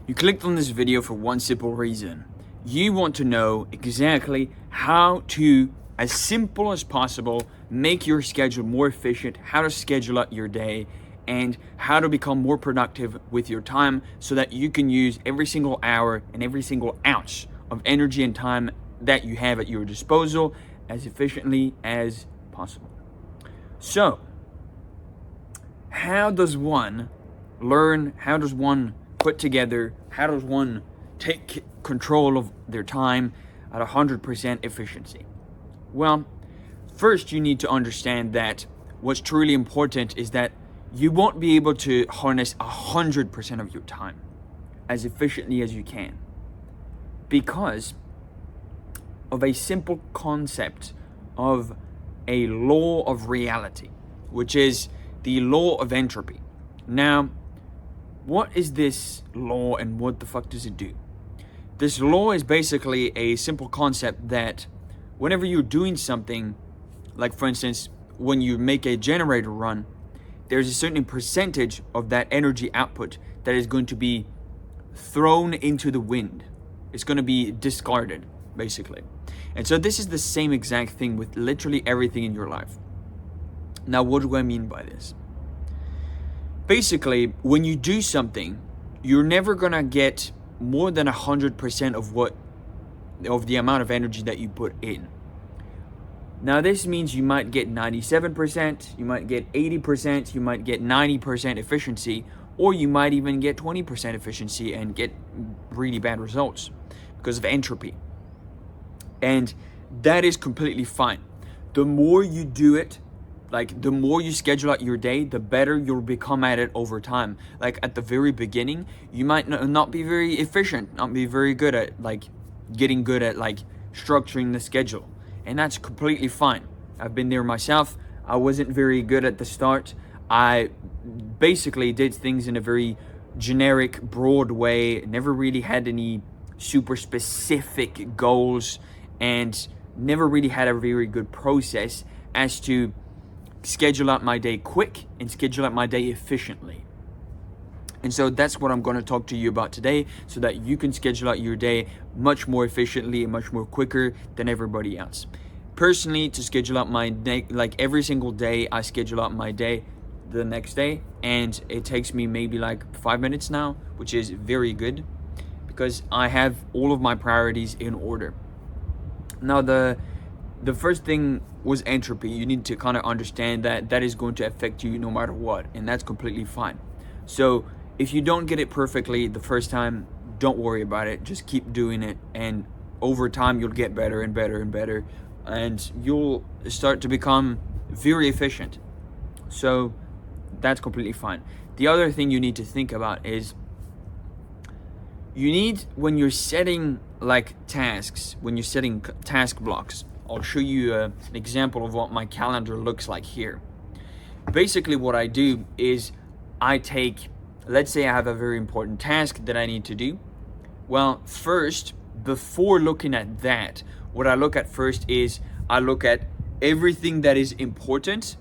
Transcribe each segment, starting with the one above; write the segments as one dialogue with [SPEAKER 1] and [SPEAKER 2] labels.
[SPEAKER 1] You clicked on this video for one simple reason. You want to know exactly how to, as simple as possible, make your schedule more efficient, how to schedule out your day, and how to become more productive with your time so that you can use every single hour and every single ounce of energy and time that you have at your disposal as efficiently as possible. So, how does one learn? How does one put together? How does one take control of their time at 100% efficiency? Well, first you need to understand that what's truly important is that you won't be able to harness 100% of your time as efficiently as you can because of a simple concept of a law of reality, which is the law of entropy. Now, what is this law and what the fuck does it do? This law is basically a simple concept that whenever you're doing something, like for instance, when you make a generator run, there's a certain percentage of that energy output that is going to be thrown into the wind. It's going to be discarded, basically. And so this is the same exact thing with literally everything in your life. Now, what do I mean by this? Basically, when you do something, you're never going to get more than 100% of the amount of energy that you put in. Now, this means you might get 97%, you might get 80%, you might get 90% efficiency, or you might even get 20% efficiency and get really bad results because of entropy. And that is completely fine. The more you do it, like the more you schedule out your day, the better you'll become at it over time. Like at the very beginning, you might not be very efficient, not be very good at getting good at structuring the schedule. And that's completely fine. I've been there myself. I wasn't very good at the start. I basically did things in a very generic, broad way, never really had any super specific goals, and never really had a very good process as to schedule out my day quick and schedule out my day efficiently. And so that's what I'm going to talk to you about today, so that you can schedule out your day much more efficiently and much more quicker than everybody else. Personally, to schedule out my day, every single day, I schedule out my day the next day, and it takes me maybe 5 minutes now, which is very good because I have all of my priorities in order. Now, the first thing was entropy. You need to kind of understand that is going to affect you no matter what, and that's completely fine. So if you don't get it perfectly the first time, don't worry about it. Just keep doing it, and over time you'll get better and better and better, and you'll start to become very efficient. So that's completely fine. The other thing you need to think about is you need, when you're setting tasks, when you're setting task blocks, I'll show you an example of what my calendar looks like here. Basically what I do is I take, let's say I have a very important task that I need to do. Well, first, before looking at that, what I look at first is I look at everything that is important.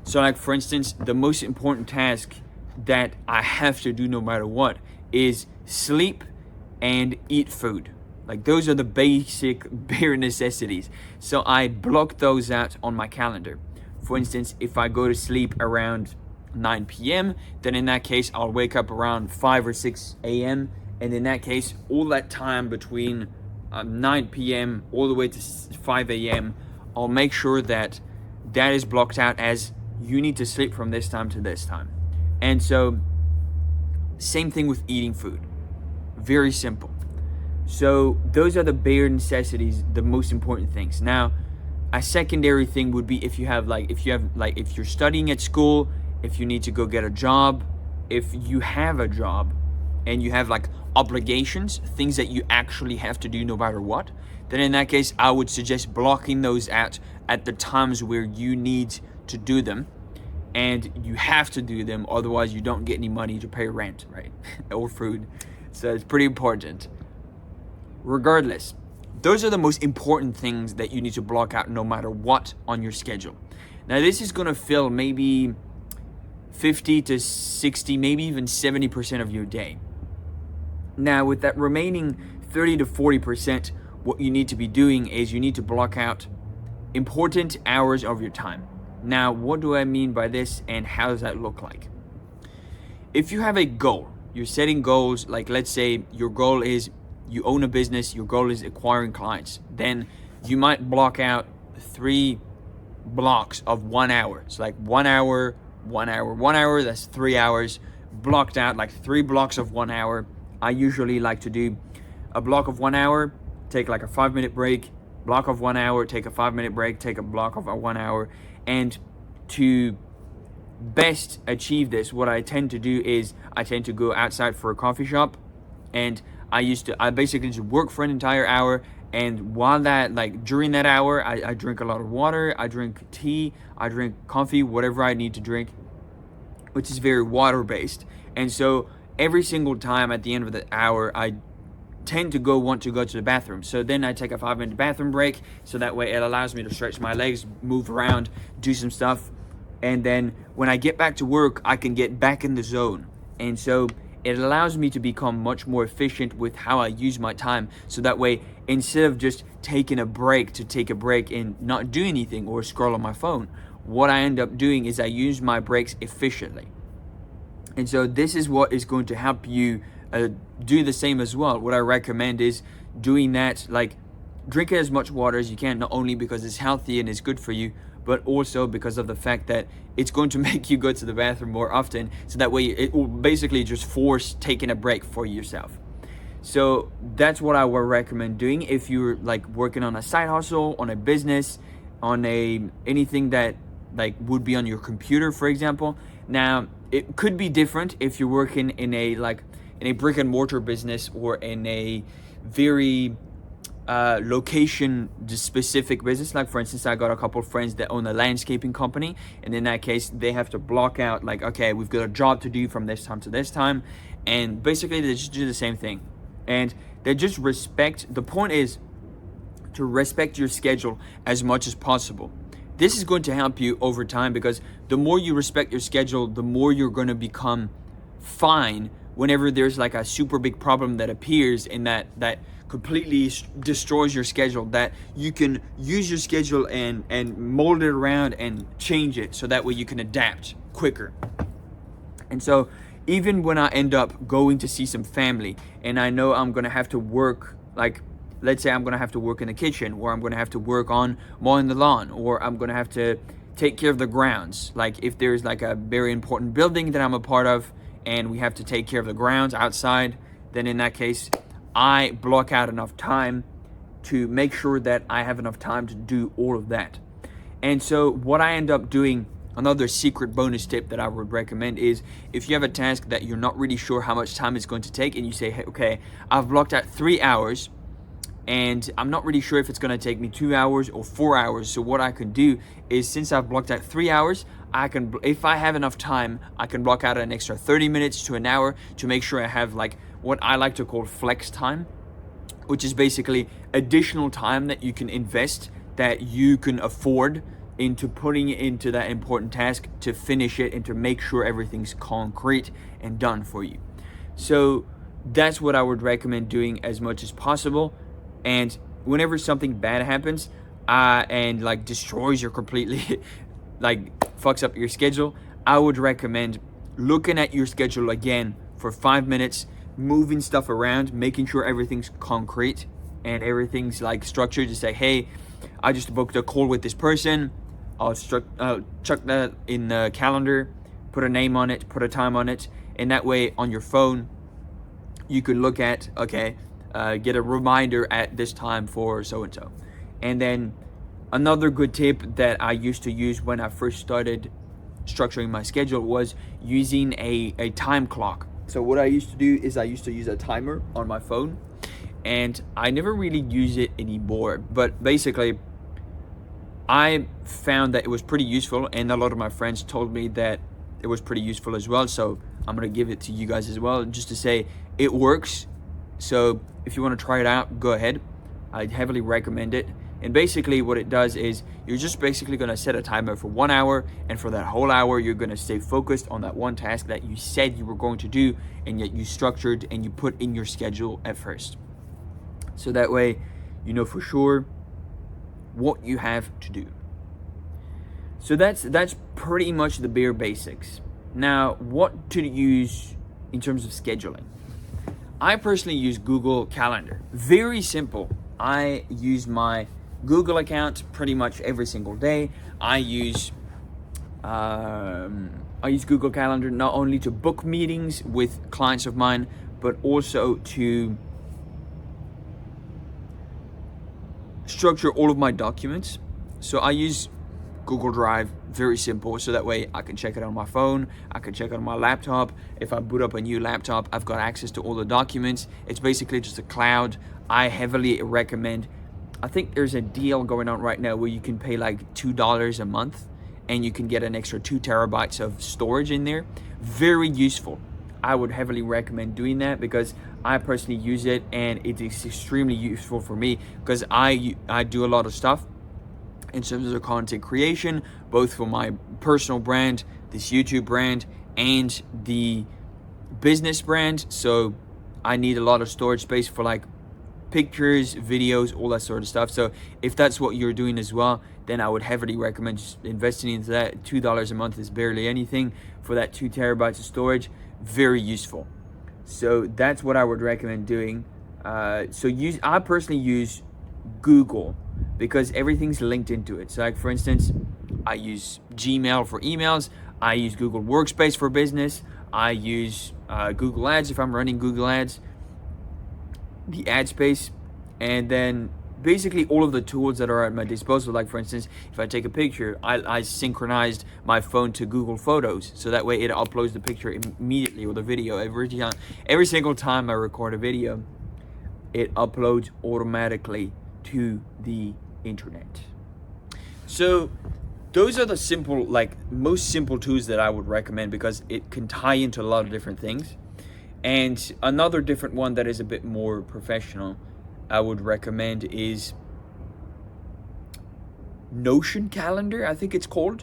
[SPEAKER 1] So for instance, the most important task that I have to do no matter what is sleep and eat food. Those are the basic bare necessities. So I block those out on my calendar. For instance, if I go to sleep around 9 p.m., then in that case, I'll wake up around 5 or 6 a.m. And in that case, all that time between 9 p.m. all the way to 5 a.m., I'll make sure that is blocked out as you need to sleep from this time to this time. And so, same thing with eating food. Very simple. So those are the bare necessities, the most important things. Now, a secondary thing would be if you're studying at school, if you need to go get a job, if you have a job and you have obligations, things that you actually have to do no matter what, then in that case, I would suggest blocking those out at the times where you need to do them. And you have to do them, otherwise you don't get any money to pay rent, right? Or food. So it's pretty important. Regardless, those are the most important things that you need to block out no matter what on your schedule. Now, this is going to fill maybe 50 to 60, maybe even 70% of your day. Now, with that remaining 30 to 40%, what you need to be doing is you need to block out important hours of your time. Now, what do I mean by this, and how does that look like? If you have a goal, you're setting goals, like let's say your goal is you own a business, your goal is acquiring clients, then you might block out 3 blocks of 1 hour. So like 1 hour, 1 hour, 1 hour, that's 3 hours blocked out, like 3 blocks of 1 hour. I usually like to do a block of 1 hour, take like a 5-minute break, block of 1 hour, take a 5-minute break, take a block of 1 hour. And to best achieve this, what I tend to do is I tend to go outside for a coffee shop, and I basically just work for an entire hour. And while that, like during that hour, I drink a lot of water, I drink tea, I drink coffee, whatever I need to drink, which is very water based. And so every single time at the end of the hour, I tend to want to go to the bathroom. So then I take a 5-minute bathroom break, so that way it allows me to stretch my legs, move around, do some stuff. And then when I get back to work, I can get back in the zone. And so it allows me to become much more efficient with how I use my time. So that way, instead of just taking a break to take a break and not do anything or scroll on my phone, what I end up doing is I use my breaks efficiently. And so this is what is going to help you do the same as well. What I recommend is doing that, like drinking as much water as you can, not only because it's healthy and it's good for you, but also because of the fact that it's going to make you go to the bathroom more often. So that way it will basically just force taking a break for yourself. So that's what I would recommend doing if you're like working on a side hustle, on a business, on anything that like would be on your computer, for example. Now, it could be different if you're working in a brick and mortar business, or in a very location specific business. Like for instance, I got a couple of friends that own a landscaping company, and in that case they have to block out, like, okay, we've got a job to do from this time to this time, and basically they just do the same thing. And they just the point is to respect your schedule as much as possible. This is going to help you over time, because the more you respect your schedule, the more you're going to become fine whenever there's like a super big problem that appears and that completely destroys your schedule, that you can use your schedule and mold it around and change it, so that way you can adapt quicker. And so even when I end up going to see some family and I know I'm gonna have to work, like let's say I'm gonna have to work in the kitchen, or I'm gonna have to work on mowing the lawn, or I'm gonna have to take care of the grounds, like if there's like a very important building that I'm a part of and we have to take care of the grounds outside, then in that case I block out enough time to make sure that I have enough time to do all of that. And so what I end up doing, another secret bonus tip that I would recommend, is if you have a task that you're not really sure how much time it's going to take, and you say, hey, okay, I've blocked out 3 hours and I'm not really sure if it's going to take me 2 hours or 4 hours. So what I can do is, since I've blocked out 3 hours, I can, if I have enough time, I can block out an extra 30 minutes to an hour to make sure I have like what I like to call flex time, which is basically additional time that you can invest, that you can afford into putting it into that important task to finish it and to make sure everything's concrete and done for you. So that's what I would recommend doing as much as possible. And whenever something bad happens and like destroys your completely like fucks up your schedule, I would recommend looking at your schedule again for 5 minutes, moving stuff around, making sure everything's concrete and everything's like structured, to say, hey, I just booked a call with this person. I'll chuck that in the calendar, put a name on it, put a time on it, and that way on your phone you can look at, okay, get a reminder at this time for so-and-so. And then another good tip that I used to use when I first started structuring my schedule was using a time clock. So what I used to do is I used to use a timer on my phone, and I never really use it anymore, but basically I found that it was pretty useful, and a lot of my friends told me that it was pretty useful as well. So I'm gonna give it to you guys as well, just to say it works. So if you want to try it out, go ahead. I heavily recommend it. And basically what it does is you're just basically going to set a timer for 1 hour, and for that whole hour you're going to stay focused on that one task that you said you were going to do, and yet you structured and you put in your schedule at first. So that way you know for sure what you have to do. So that's pretty much the bare basics. Now, what to use in terms of scheduling? I personally use Google Calendar. Very simple. I use my Google account pretty much every single day. I use Google Calendar not only to book meetings with clients of mine, but also to structure all of my documents. So I use Google Drive, very simple, so that way I can check it on my phone, I can check it on my laptop. If I boot up a new laptop, I've got access to all the documents. It's basically just a cloud. I heavily recommend, I think there's a deal going on right now where you can pay like $2 a month and you can get an extra 2 terabytes of storage in there. Very useful. I would heavily recommend doing that because I personally use it and it is extremely useful for me because I do a lot of stuff in terms of content creation, both for my personal brand, this YouTube brand, and the business brand. So I need a lot of storage space for like pictures, videos, all that sort of stuff. So if that's what you're doing as well, then I would heavily recommend just investing into that. $2 a month is barely anything for that 2 terabytes of storage. Very useful. So that's what I would recommend doing. I personally use Google because everything's linked into it. So like for instance, I use Gmail for emails, I use Google Workspace for business, I use Google Ads if I'm running Google Ads, the ad space, and then basically all of the tools that are at my disposal. Like for instance, if I take a picture, I synchronized my phone to Google Photos, so that way it uploads the picture immediately, or the video. Every single time I record a video, it uploads automatically to the internet. So those are the simple, like most simple tools that I would recommend because it can tie into a lot of different things. And another different one that is a bit more professional I would recommend is Notion Calendar, I think it's called.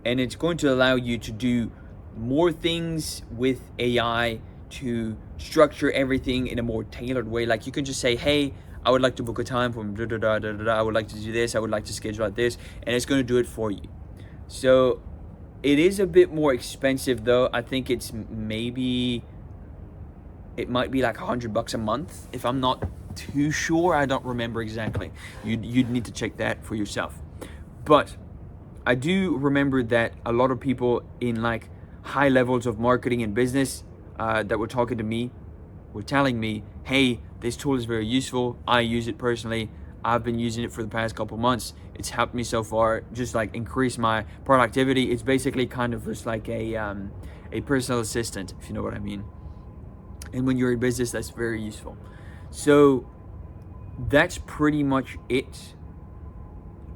[SPEAKER 1] And it's going to allow you to do more things with AI to structure everything in a more tailored way. Like you can just say, hey, I would like to book a time from da da da da da. I would like to do this. I would like to schedule like this, and it's going to do it for you. So it is a bit more expensive though. I think it might be like $100 a month if I'm not too sure. I don't remember exactly. You'd need to check that for yourself. But I do remember that a lot of people in like high levels of marketing and business that were talking to me were telling me, hey, this tool is very useful. I use it personally. I've been using it for the past couple months. It's helped me so far, just like increase my productivity. It's basically kind of just like a personal assistant, if you know what I mean. And when you're in business, that's very useful. So that's pretty much it.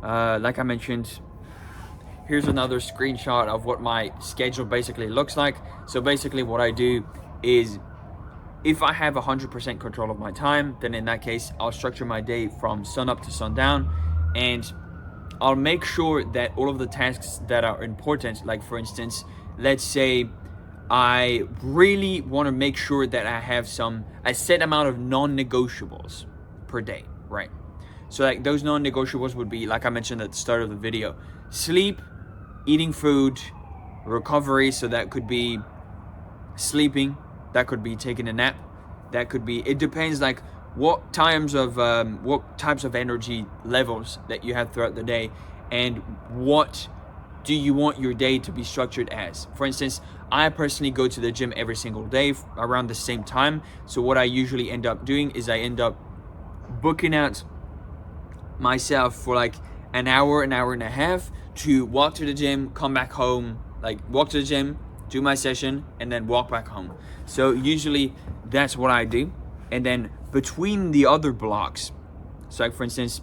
[SPEAKER 1] Like I mentioned, here's another screenshot of what my schedule basically looks like. So basically what I do is, if I have 100% control of my time, then in that case, I'll structure my day from sun up to sundown, and I'll make sure that all of the tasks that are important, like for instance, let's say I really want to make sure that I have a set amount of non-negotiables per day, right? So like those non-negotiables would be, like I mentioned at the start of the video, sleep, eating food, recovery. So that could be sleeping, that could be taking a nap, that could be, it depends like what types of energy levels that you have throughout the day, and what do you want your day to be structured as. For instance, I personally go to the gym every single day around the same time. So what I usually end up doing is I end up booking out myself for like an hour and a half to walk to the gym, come back home, like walk to the gym, do my session, and then walk back home. So usually that's what I do. And then between the other blocks, so like for instance,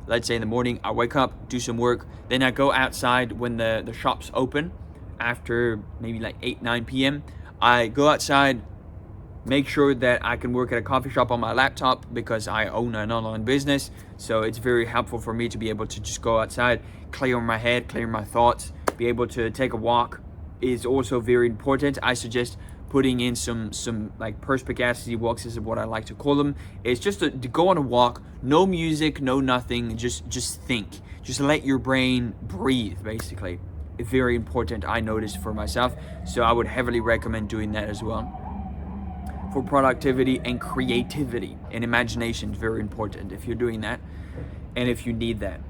[SPEAKER 1] let's say in the morning I wake up, do some work, then I go outside when the shops open after maybe like 8-9 p.m. I go outside, Make sure that I can work at a coffee shop on my laptop because I own an online business. So it's very helpful for me to be able to just go outside, clear my head, clear my thoughts, be able to take a walk is also very important. I suggest putting in some like perspicacity walks is what I like to call them. It's just to go on a walk, no music, no nothing, just think. Just let your brain breathe, basically. It's very important, I noticed for myself. So I would heavily recommend doing that as well. For productivity and creativity and imagination is very important if you're doing that and if you need that.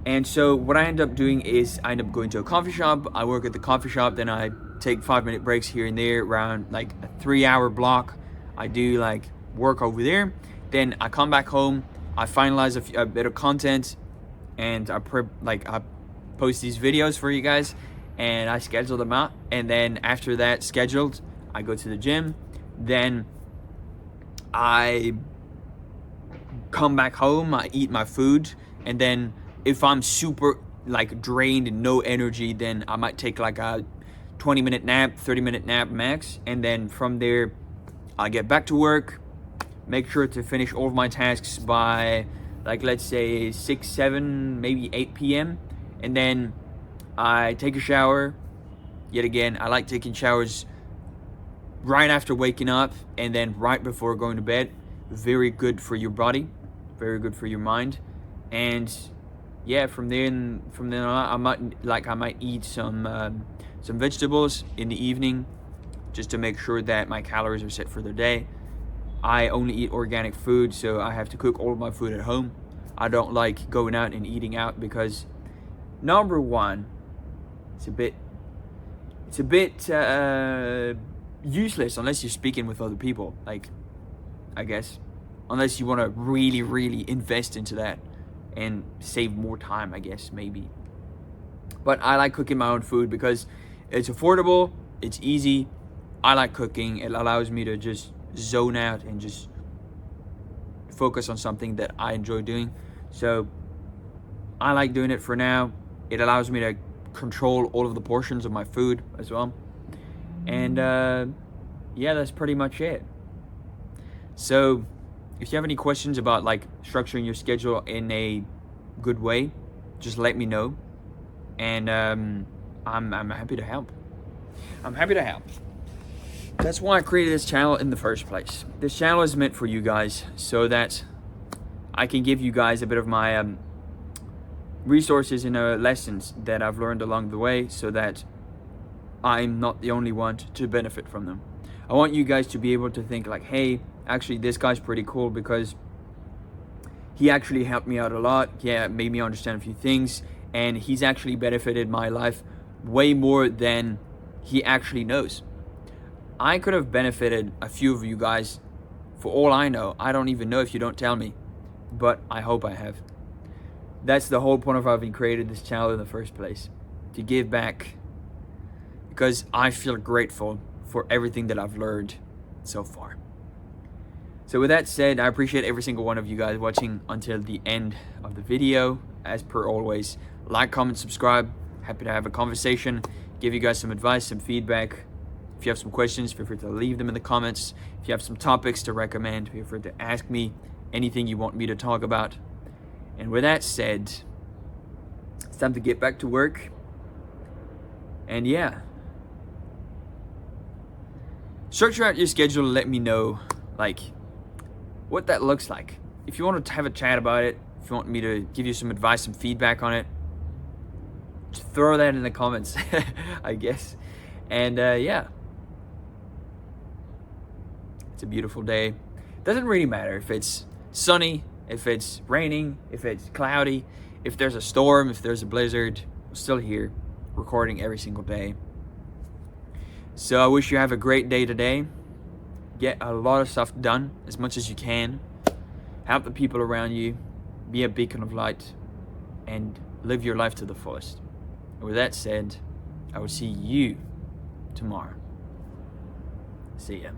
[SPEAKER 1] And so what I end up doing is I end up going to a coffee shop. I work at the coffee shop, then I take 5-minute breaks here and there around like a 3-hour block. I do like work over there. Then I come back home, I finalize a bit of content, and I post these videos for you guys, and I schedule them out. And then after that scheduled, I go to the gym. Then I come back home, I eat my food, and then if I'm super like drained and no energy, then I might take like a 20-minute nap, 30-minute nap max, and then from there I get back to work, make sure to finish all of my tasks by like let's say 6, 7, maybe 8 p.m. and then I take a shower. Yet again, I like taking showers right after waking up and then right before going to bed. Very good for your body, very good for your mind. And yeah, from then on, I might eat some vegetables in the evening just to make sure that my calories are set for the day. I only eat organic food, so I have to cook all of my food at home. I don't like going out and eating out because number one, it's a bit useless unless you're speaking with other people, like, I guess, unless you want to really invest into that and save more time, I guess, maybe. But I like cooking my own food because it's affordable, it's easy. I like cooking. It allows me to just zone out and just focus on something that I enjoy doing. So I like doing it for now. It allows me to control all of the portions of my food as well. And yeah, that's pretty much it. So if you have any questions about like structuring your schedule in a good way, just let me know, and I'm happy to help. That's why I created this channel in the first place. This channel is meant for you guys so that I can give you guys a bit of my resources and lessons that I've learned along the way, so that I'm not the only one to benefit from them. I want you guys to be able to think like, hey, actually this guy's pretty cool because he actually helped me out a lot. Yeah, made me understand a few things, and he's actually benefited my life way more than he actually knows. I could have benefited a few of you guys for all I know. I don't even know if you don't tell me, but I hope I have. That's the whole point of having created this channel in the first place, to give back, because I feel grateful for everything that I've learned so far. So with that said, I appreciate every single one of you guys watching until the end of the video. As per always, like, comment, subscribe. Happy to have a conversation, give you guys some advice, some feedback. If you have some questions, feel free to leave them in the comments. If you have some topics to recommend, feel free to ask me anything you want me to talk about. And with that said, it's time to get back to work. And yeah, structure out your schedule and let me know like what that looks like. If you want to have a chat about it, if you want me to give you some advice, some feedback on it, just throw that in the comments, I guess. And yeah, it's a beautiful day. Doesn't really matter if it's sunny, if it's raining, if it's cloudy, if there's a storm, if there's a blizzard. I'm still here recording every single day. So I wish you have a great day today. Get a lot of stuff done as much as you can. Help the people around you. Be a beacon of light and live your life to the fullest. And with that said, I will see you tomorrow. See ya.